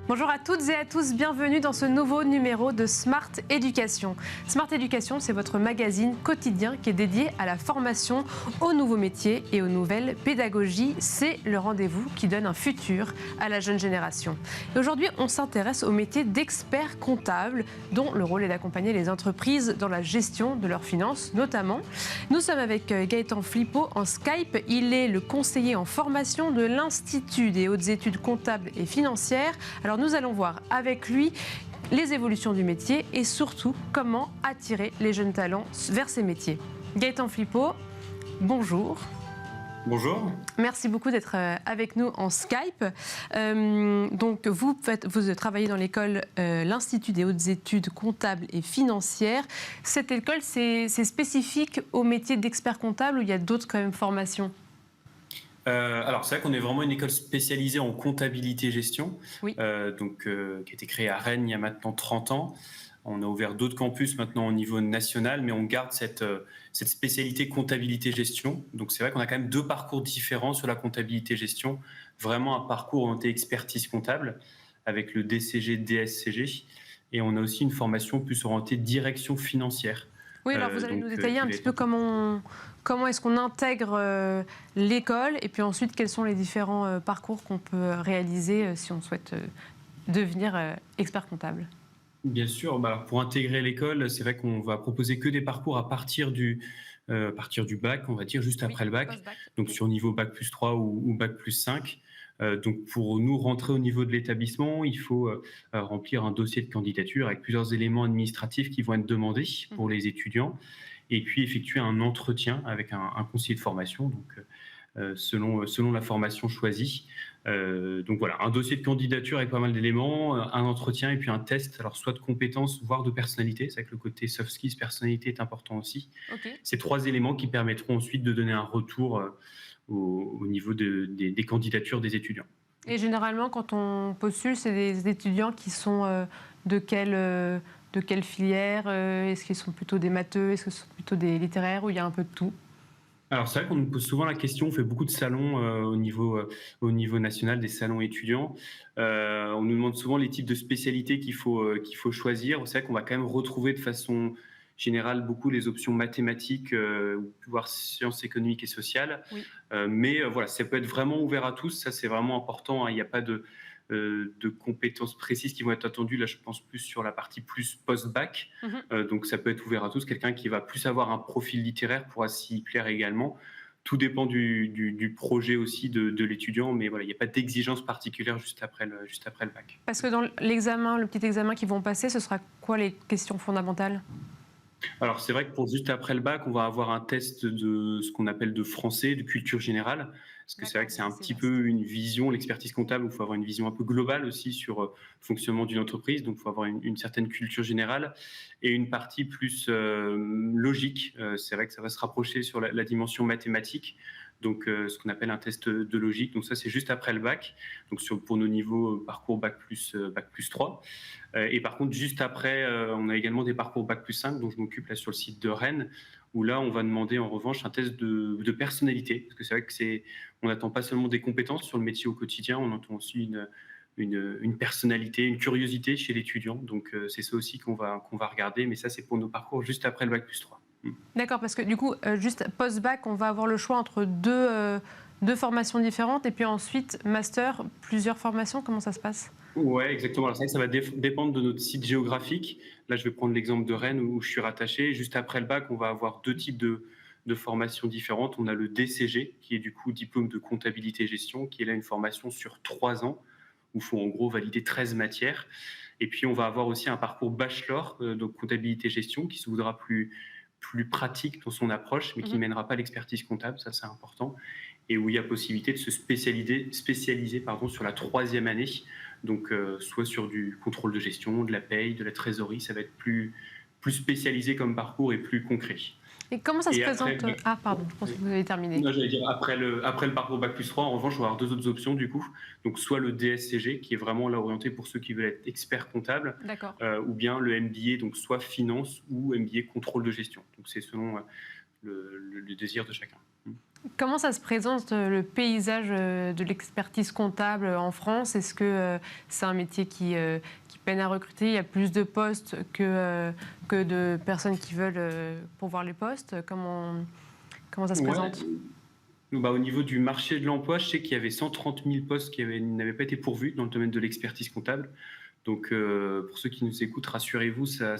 Bonjour à toutes et à tous, bienvenue dans ce nouveau numéro de Smart Education. Smart Education, c'est votre magazine quotidien qui est dédié à la formation, aux nouveaux métiers et aux nouvelles pédagogies. C'est le rendez-vous qui donne un futur à la jeune génération. Et aujourd'hui, on s'intéresse au métier d'expert comptable, dont le rôle est d'accompagner les entreprises dans la gestion de leurs finances, notamment. Nous sommes avec Gaëtan Flippo en Skype. Il est le conseiller en formation de l'Institut des hautes études comptables et financières. Alors nous allons voir avec lui les évolutions du métier et surtout comment attirer les jeunes talents vers ces métiers. Gaëtan Flippo, bonjour. Bonjour. Merci beaucoup d'être avec nous en Skype. Donc vous travaillez dans l'école l'Institut des hautes études comptables et financières. Cette école, c'est spécifique au métier d'expert comptable ou il y a d'autres quand même formations ? Alors, c'est vrai qu'on est vraiment une école spécialisée en comptabilité-gestion, Oui. qui a été créée à Rennes il y a maintenant 30 ans. On a ouvert d'autres campus maintenant au niveau national, mais on garde cette spécialité comptabilité-gestion. Donc, c'est vrai qu'on a quand même deux parcours différents sur la comptabilité-gestion. Vraiment un parcours orienté expertise comptable avec le DCG, DSCG. Et on a aussi une formation plus orientée direction financière. Oui, alors vous allez nous détailler un petit peu comment est-ce qu'on intègre l'école et puis ensuite quels sont les différents parcours qu'on peut réaliser si on souhaite devenir expert comptable. Bien sûr, pour intégrer l'école, c'est vrai qu'on va proposer que des parcours à partir du bac, on va dire juste après le bac, post-bac. donc sur niveau bac plus 3 ou bac plus 5. Donc pour nous rentrer au niveau de l'établissement, il faut remplir un dossier de candidature avec plusieurs éléments administratifs qui vont être demandés pour les étudiants et puis effectuer un entretien avec un conseiller de formation, donc selon la formation choisie. Donc voilà, un dossier de candidature avec pas mal d'éléments, un entretien et puis un test, alors soit de compétences, voire de personnalité. C'est vrai que le côté soft skills, personnalité est important aussi. Okay. Ces trois éléments qui permettront ensuite de donner un retour au niveau des candidatures des étudiants. Et généralement, quand on postule, c'est des étudiants qui sont de quelle filière ? Est-ce qu'ils sont plutôt des matheux ? Est-ce que ce sont plutôt des littéraires ? Ou il y a un peu de tout ? Alors c'est vrai qu'on nous pose souvent la question, on fait beaucoup de salons au niveau national, des salons étudiants. On nous demande souvent les types de spécialités qu'il faut choisir. C'est vrai qu'on va quand même retrouver de façon générale beaucoup les options mathématiques, voire sciences économiques et sociales. Oui. Mais voilà, ça peut être vraiment ouvert à tous, ça c'est vraiment important, hein. Il n'y a pas de compétences précises qui vont être attendues. Là, je pense plus sur la partie plus post-bac. Donc, ça peut être ouvert à tous. Quelqu'un qui va plus avoir un profil littéraire pourra s'y plaire également. Tout dépend du projet aussi de l'étudiant, mais voilà, il n'y a pas d'exigence particulière juste après le bac. Parce que dans l'examen, le petit examen qu'ils vont passer, ce sera quoi les questions fondamentales ? Alors, c'est vrai que pour juste après le bac, on va avoir un test de ce qu'on appelle de français, de culture générale. Parce que c'est vrai que c'est un petit peu une vision, l'expertise comptable, où il faut avoir une vision un peu globale aussi sur le fonctionnement d'une entreprise. Donc, il faut avoir une certaine culture générale et une partie plus logique. C'est vrai que ça va se rapprocher sur la dimension mathématique. Donc, ce qu'on appelle un test de logique. Donc, ça, c'est juste après le bac. Donc, pour nos niveaux parcours bac plus 3. Et par contre, juste après, on a également des parcours bac plus 5, dont je m'occupe là sur le site de Rennes, où là, on va demander en revanche un test de personnalité. Parce que c'est vrai que on n'attend pas seulement des compétences sur le métier au quotidien, on entend aussi une personnalité, une curiosité chez l'étudiant. Donc, c'est ça aussi qu'on va regarder. Mais ça, c'est pour nos parcours juste après le bac plus 3. D'accord, parce que du coup, juste post-bac, on va avoir le choix entre deux formations différentes et puis ensuite master, plusieurs formations. Comment ça se passe ? Ouais, exactement. Alors, c'est vrai que ça va dépendre de notre site géographique. Là, je vais prendre l'exemple de Rennes où je suis rattaché. Juste après le bac, on va avoir deux types de formations différentes. On a le DCG, qui est du coup diplôme de comptabilité et gestion, qui est là une formation sur 3 ans, où il faut en gros valider 13 matières. Et puis, on va avoir aussi un parcours bachelor, donc comptabilité et gestion, qui se voudra plus pratique dans son approche, mais qui ne mènera pas à l'expertise comptable, ça c'est important, et où il y a possibilité de se spécialiser sur la 3e année, donc soit sur du contrôle de gestion, de la paye, de la trésorerie, ça va être plus spécialisé comme parcours et plus concret. Et comment ça se présente ? Ah, pardon, je pense que vous avez terminé. Non, j'allais dire, après le parcours Bac plus 3, en revanche, on va avoir deux autres options du coup. Donc, soit le DSCG, qui est vraiment là orienté pour ceux qui veulent être experts comptables, ou bien le MBA, donc soit finance ou MBA contrôle de gestion. Donc, c'est selon le désir de chacun. Comment ça se présente le paysage de l'expertise comptable en France? Est-ce que c'est un métier qui peine à recruter? Il y a plus de postes que de personnes qui veulent pourvoir les postes. Comment ça se présente? Au niveau du marché de l'emploi, je sais qu'il y avait 130 000 postes qui n'avaient pas été pourvus dans le domaine de l'expertise comptable. Donc, pour ceux qui nous écoutent, rassurez-vous, ça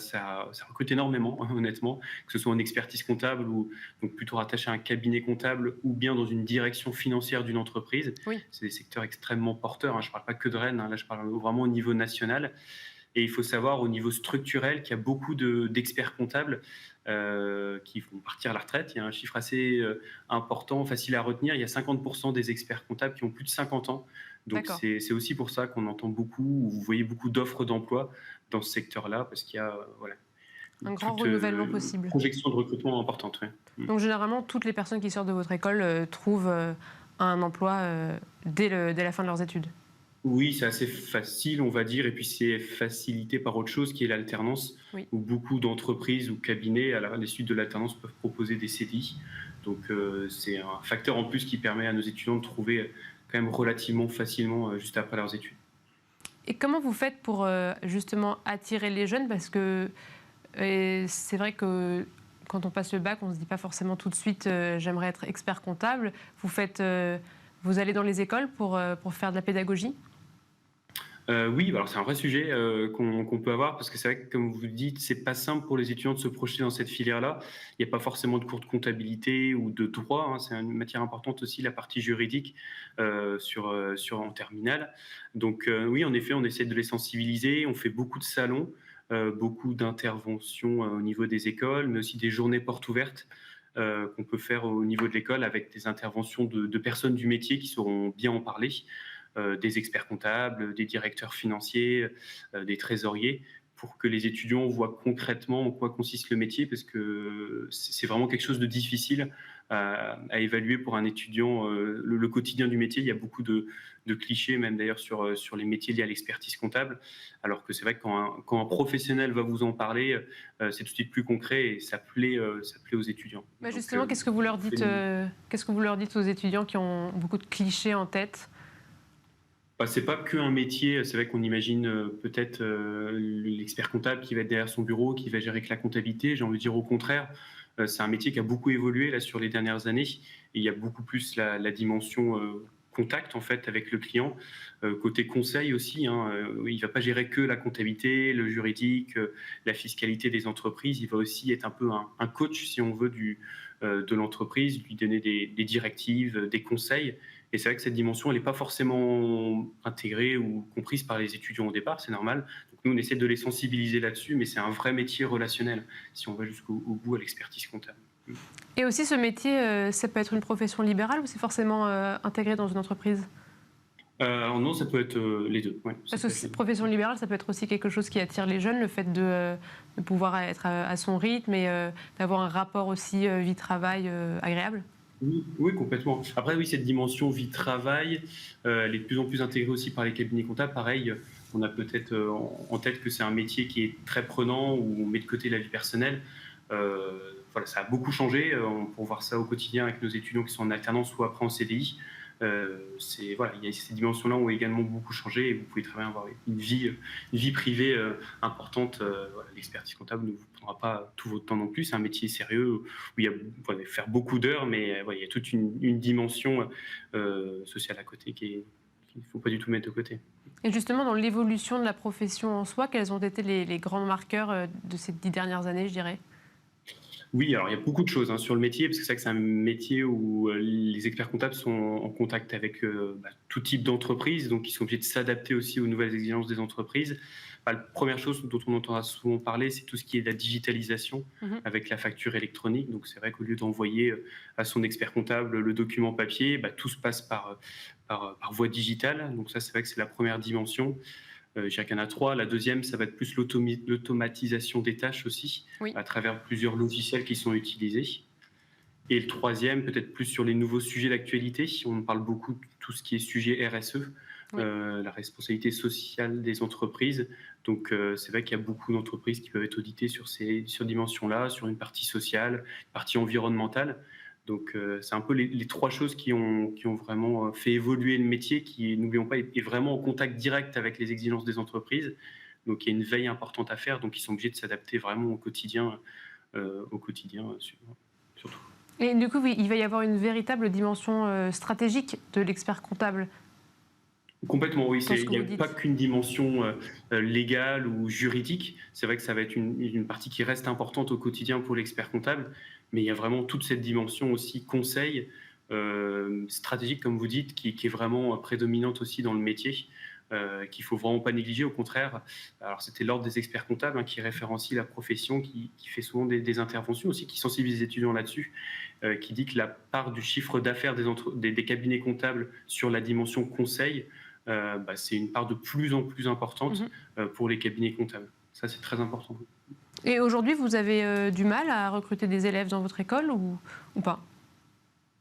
recrute énormément, honnêtement, que ce soit en expertise comptable ou donc plutôt rattaché à un cabinet comptable ou bien dans une direction financière d'une entreprise. Oui. C'est des secteurs extrêmement porteurs. Je ne parle pas que de Rennes, là je parle vraiment au niveau national. Et il faut savoir au niveau structurel qu'il y a beaucoup d'experts comptables qui vont partir à la retraite. Il y a un chiffre assez important, facile à retenir. Il y a 50% des experts comptables qui ont plus de 50 ans. Donc c'est aussi pour ça qu'on entend beaucoup, ou vous voyez beaucoup d'offres d'emploi dans ce secteur-là, parce qu'il y a un grand renouvellement possible. Projection de recrutement importante. Ouais. Donc généralement, toutes les personnes qui sortent de votre école trouvent un emploi dès la fin de leurs études. Oui, c'est assez facile, on va dire, et puis c'est facilité par autre chose qui est l'alternance, où beaucoup d'entreprises ou cabinets, à l'issue de l'alternance, peuvent proposer des CDI. Donc c'est un facteur en plus qui permet à nos étudiants de trouver quand même relativement facilement juste après leurs études. Et comment vous faites pour justement attirer les jeunes? Parce que c'est vrai que quand on passe le bac, on ne se dit pas forcément tout de suite j'aimerais être expert comptable. Vous allez dans les écoles pour faire de la pédagogie? Oui, alors c'est un vrai sujet qu'on peut avoir, parce que c'est vrai que, comme vous le dites, c'est pas simple pour les étudiants de se projeter dans cette filière-là. Il n'y a pas forcément de cours de comptabilité ou de droit. C'est une matière importante aussi, la partie juridique en terminale. Donc oui, en effet, on essaie de les sensibiliser. On fait beaucoup de salons, beaucoup d'interventions au niveau des écoles, mais aussi des journées portes ouvertes qu'on peut faire au niveau de l'école avec des interventions de personnes du métier qui sauront bien en parler. Des experts comptables, des directeurs financiers, des trésoriers, pour que les étudiants voient concrètement en quoi consiste le métier, parce que c'est vraiment quelque chose de difficile à évaluer pour un étudiant. Le quotidien du métier, il y a beaucoup de clichés, même d'ailleurs sur les métiers liés à l'expertise comptable, alors que c'est vrai que quand un professionnel va vous en parler, c'est tout de suite plus concret et ça plaît aux étudiants. Justement, donc, qu'est-ce que vous leur dites aux étudiants qui ont beaucoup de clichés en tête? C'est pas qu'un métier, c'est vrai qu'on imagine peut-être l'expert comptable qui va être derrière son bureau, qui va gérer que la comptabilité. J'ai envie de dire au contraire, c'est un métier qui a beaucoup évolué là sur les dernières années. Et il y a beaucoup plus la dimension contact en fait avec le client, côté conseil aussi. Il ne va pas gérer que la comptabilité, le juridique, la fiscalité des entreprises. Il va aussi être un peu un coach, si on veut, de l'entreprise, lui donner des directives, des conseils. Et c'est vrai que cette dimension, elle n'est pas forcément intégrée ou comprise par les étudiants au départ, c'est normal. Donc nous, on essaie de les sensibiliser là-dessus, mais c'est un vrai métier relationnel, si on va jusqu'au bout à l'expertise comptable. Et aussi, ce métier, ça peut être une profession libérale ou c'est forcément intégré dans une entreprise? Non, ça peut être les deux. Ouais, parce que profession libérale, ça peut être aussi quelque chose qui attire les jeunes, le fait de pouvoir être à son rythme et d'avoir un rapport aussi vie-travail agréable. Oui, complètement. Après, oui, cette dimension vie-travail, elle est de plus en plus intégrée aussi par les cabinets comptables. Pareil, on a peut-être en tête que c'est un métier qui est très prenant, où on met de côté la vie personnelle. Ça a beaucoup changé. On peut voir ça au quotidien avec nos étudiants qui sont en alternance ou après en CDI. Ces dimensions-là ont également beaucoup changé et vous pouvez très bien avoir une vie privée importante. L'expertise comptable ne vous prendra pas tout votre temps non plus. C'est un métier sérieux où il y a faire beaucoup d'heures, mais il y a toute une dimension sociale à côté qu'il ne faut pas du tout mettre de côté. Et justement, dans l'évolution de la profession en soi, quels ont été les grands marqueurs de ces 10 dernières années, je dirais? Oui, alors il y a beaucoup de choses sur le métier, parce que c'est vrai que c'est un métier où les experts comptables sont en contact avec tout type d'entreprise, donc ils sont obligés de s'adapter aussi aux nouvelles exigences des entreprises. La première chose dont on entendra souvent parler, c'est tout ce qui est la digitalisation avec la facture électronique. Donc c'est vrai qu'au lieu d'envoyer à son expert comptable le document papier, tout se passe par voie digitale. Donc ça, c'est vrai que c'est la première dimension. Je dirais qu'il y en a 3. La deuxième, ça va être plus l'automatisation des tâches aussi, à travers plusieurs logiciels qui sont utilisés. Et le troisième, peut-être plus sur les nouveaux sujets d'actualité. On parle beaucoup de tout ce qui est sujet RSE, Oui. la responsabilité sociale des entreprises. Donc, c'est vrai qu'il y a beaucoup d'entreprises qui peuvent être auditées sur ces dimensions-là, sur une partie sociale, une partie environnementale. Donc, c'est un peu les trois choses qui ont vraiment fait évoluer le métier, qui, n'oublions pas, est vraiment en contact direct avec les exigences des entreprises. Donc, il y a une veille importante à faire. Donc, ils sont obligés de s'adapter vraiment au quotidien surtout. Et du coup, oui, il va y avoir une véritable dimension stratégique de l'expert comptable. Complètement, oui. Dans ce Il que n'y a vous dites. pas qu'une dimension légale ou juridique. C'est vrai que ça va être une partie qui reste importante au quotidien pour l'expert comptable, mais il y a vraiment toute cette dimension aussi conseil, stratégique, comme vous dites, qui est vraiment prédominante aussi dans le métier, qu'il ne faut vraiment pas négliger. Au contraire, alors c'était l'ordre des experts comptables, qui référencie la profession, qui fait souvent des interventions aussi, qui sensibilise les étudiants là-dessus, qui dit que la part du chiffre d'affaires des cabinets comptables sur la dimension conseil, c'est une part de plus en plus importante pour les cabinets comptables. Ça, c'est très important. Et aujourd'hui, vous avez du mal à recruter des élèves dans votre école ou pas?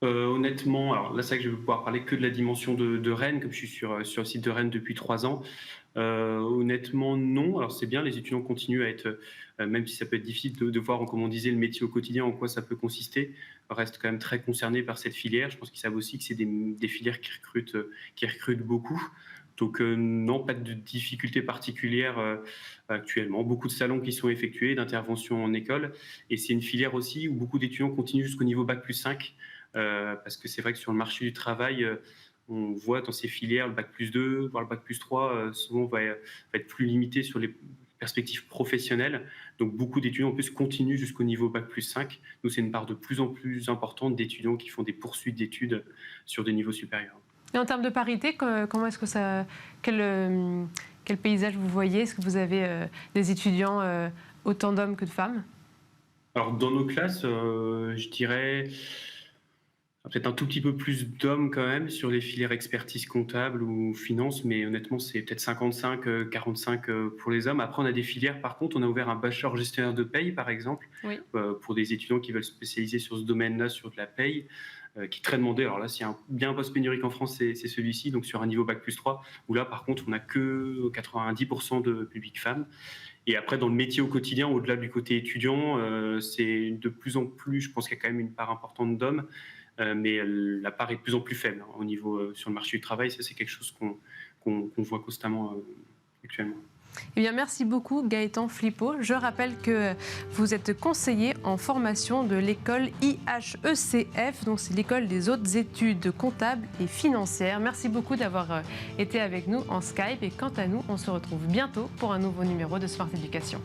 Honnêtement, alors là, c'est vrai que je vais pouvoir parler que de la dimension de Rennes, comme je suis sur le site de Rennes depuis 3 ans. Honnêtement, non. Alors, c'est bien, les étudiants continuent à être, même si ça peut être difficile de voir, comme on disait, le métier au quotidien, en quoi ça peut consister, restent quand même très concernés par cette filière. Je pense qu'ils savent aussi que c'est des filières qui recrutent beaucoup. Donc, non, pas de difficultés particulières actuellement. Beaucoup de salons qui sont effectués, d'interventions en école. Et c'est une filière aussi où beaucoup d'étudiants continuent jusqu'au niveau Bac+5. Parce que c'est vrai que sur le marché du travail, on voit dans ces filières le Bac+2, voire le Bac+3, souvent va être plus limité sur les perspectives professionnelles. Donc beaucoup d'étudiants en plus continuent jusqu'au niveau Bac+5. Nous, c'est une part de plus en plus importante d'étudiants qui font des poursuites d'études sur des niveaux supérieurs. Et en termes de parité, comment est-ce que ça, quel paysage vous voyez? Est-ce que vous avez des étudiants autant d'hommes que de femmes? Alors dans nos classes, je dirais peut-être un tout petit peu plus d'hommes quand même sur les filières expertise comptable ou finance, mais honnêtement, c'est peut-être 55, 45 pour les hommes. Après, on a des filières, par contre, on a ouvert un bachelor gestionnaire de paye, par exemple, Oui. pour des étudiants qui veulent se spécialiser sur ce domaine-là, sur de la paye, qui est très demandé. Alors là, s'il y a bien un poste pénurique en France, c'est celui-ci, donc sur un niveau Bac+3, où là, par contre, on n'a que 90% de public femmes. Et après, dans le métier au quotidien, au-delà du côté étudiant, c'est de plus en plus, je pense qu'il y a quand même une part importante d'hommes, mais la part est de plus en plus faible au niveau sur le marché du travail. Ça, c'est quelque chose qu'on voit constamment actuellement. Eh bien, merci beaucoup Gaëtan Flippo. Je rappelle que vous êtes conseiller en formation de l'école IHECF, donc c'est l'école des hautes études comptables et financières. Merci beaucoup d'avoir été avec nous en Skype et quant à nous, on se retrouve bientôt pour un nouveau numéro de Smart Éducation.